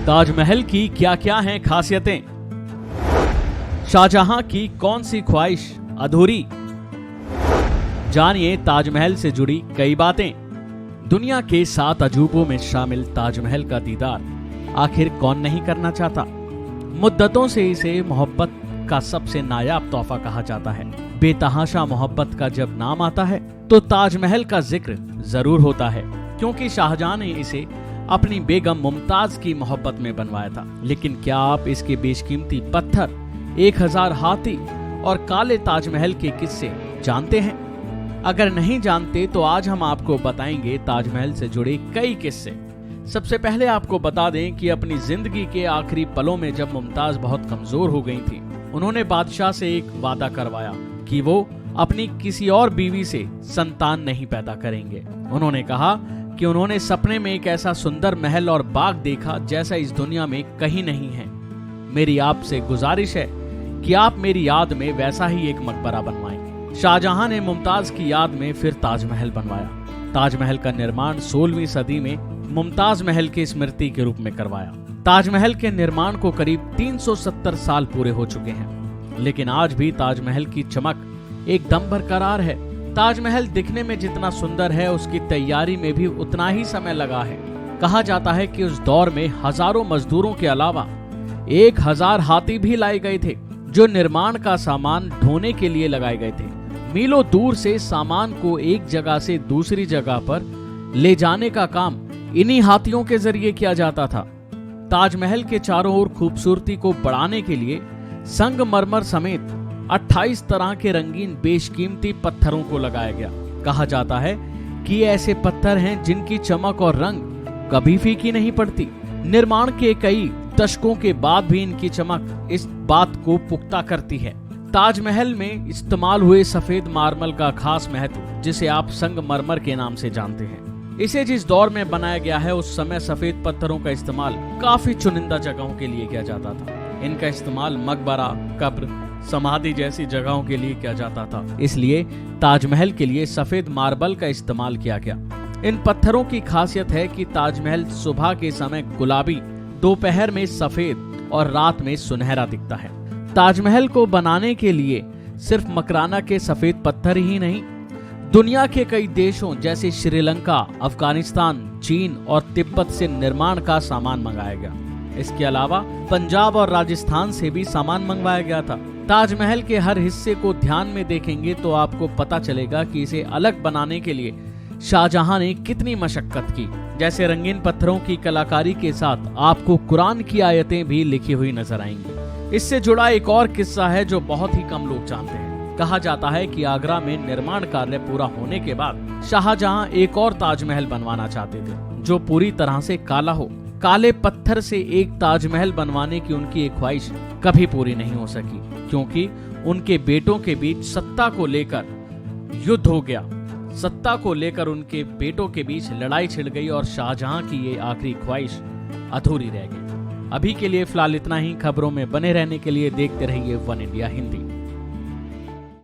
ताजमहल की क्या क्या हैं खासियतें? शाहजहां की कौन सी ख्वाहिश अधूरी? जानिए ताजमहल से जुड़ी कई बातें। दुनिया के 7 अजूबों में शामिल ताजमहल का दीदार आखिर कौन नहीं करना चाहता। मुद्दतों से इसे मोहब्बत का सबसे नायाब तोहफा कहा जाता है। बेतहाशा मोहब्बत का जब नाम आता है तो ताजमहल का जिक्र जरूर होता है, क्योंकि शाहजहां ने इसे अपनी बेगम मुमताज की मोहब्बत में बनवाया था। लेकिन क्या आप इसके बेशकीमती पत्थर, 1000 हाथी और काले ताजमहल के किस्से जानते हैं? अगर नहीं जानते तो आज हम आपको बताएंगे ताजमहल से जुड़े कई किस्से। सबसे पहले आपको बता दें कि अपनी जिंदगी के आखिरी पलों में जब मुमताज बहुत कमजोर हो गई थी, उन्होंने बादशाह से एक वादा करवाया कि वो अपनी किसी और बीवी से संतान नहीं पैदा करेंगे। उन्होंने कहा कि उन्होंने सपने में एक ऐसा सुंदर महल और बाग देखा जैसा इस दुनिया में कहीं नहीं है। मेरी आपसे गुजारिश है कि आप मेरी याद में वैसा ही एक मकबरा बनवाएं। शाहजहां ने मुमताज की याद में फिर ताजमहल बनवाया। ताजमहल का निर्माण 16वीं सदी में मुमताज महल की स्मृति के रूप में करवाया। ताजमहल के निर्माण को करीब 370 साल पूरे हो चुके हैं, लेकिन आज भी ताजमहल की चमक एकदम बरकरार है। ताजमहल दिखने में जितना सुंदर है, उसकी तैयारी में भी उतना ही समय लगा है। कहा जाता है कि उस दौर में हजारों मजदूरों के अलावा 1000 हाथी भी लाए गए थे, जो निर्माण का सामान ढोने के लिए लगाए गए थे। मीलों दूर से सामान को एक जगह से दूसरी जगह पर ले जाने का काम इन्हीं हाथियों के जरिए किया जाता था। ताजमहल के चारों ओर खूबसूरती को बढ़ाने के लिए संगमरमर समेत 28 तरह के रंगीन बेशकीमती पत्थरों को लगाया गया। कहा जाता है कि ये ऐसे पत्थर हैं जिनकी चमक और रंग कभी फीकी नहीं पड़ती। निर्माण के कई दशकों के बाद भी इनकी चमक इस बात को पुख्ता करती है। ताजमहल में इस्तेमाल हुए सफेद मार्बल का खास महत्व, जिसे आप संगमरमर के नाम से जानते हैं। इसे जिस दौर में बनाया गया है, उस समय सफेद पत्थरों का इस्तेमाल काफी चुनिंदा जगहों के लिए किया जाता था। इनका इस्तेमाल मकबरा, कब्र, समाधि जैसी जगहों के लिए किया जाता था। इसलिए ताजमहल के लिए सफेद मार्बल का इस्तेमाल किया गया। इन पत्थरों की खासियत है कि ताजमहल सुबह के समय गुलाबी, दोपहर में सफेद और रात में सुनहरा दिखता है। ताजमहल को बनाने के लिए सिर्फ मकराना के सफेद पत्थर ही नहीं, दुनिया के कई देशों जैसे श्रीलंका, अफगानिस्तान, चीन और तिब्बत से निर्माण का सामान मंगाया गया। इसके अलावा पंजाब और राजस्थान से भी सामान मंगवाया गया था। ताजमहल के हर हिस्से को ध्यान में देखेंगे तो आपको पता चलेगा कि इसे अलग बनाने के लिए शाहजहां ने कितनी मशक्कत की। जैसे रंगीन पत्थरों की कलाकारी के साथ आपको कुरान की आयतें भी लिखी हुई नजर आएंगी। इससे जुड़ा एक और किस्सा है जो बहुत ही कम लोग जानते हैं। कहा जाता है कि आगरा में निर्माण कार्य पूरा होने के बाद शाहजहां एक और ताजमहल बनवाना चाहते थे, जो पूरी तरह से काला हो। काले पत्थर से एक ताजमहल बनवाने की उनकी एक ख्वाहिश कभी पूरी नहीं हो सकी, क्योंकि उनके बेटों के बीच सत्ता को लेकर युद्ध हो गया। सत्ता को लेकर उनके बेटों के बीच लड़ाई छिड़ गई और शाहजहां की ये आखिरी ख्वाहिश अधूरी रह गई। अभी के लिए फिलहाल इतना ही। खबरों में बने रहने के लिए देखते रहिए वन इंडिया हिंदी।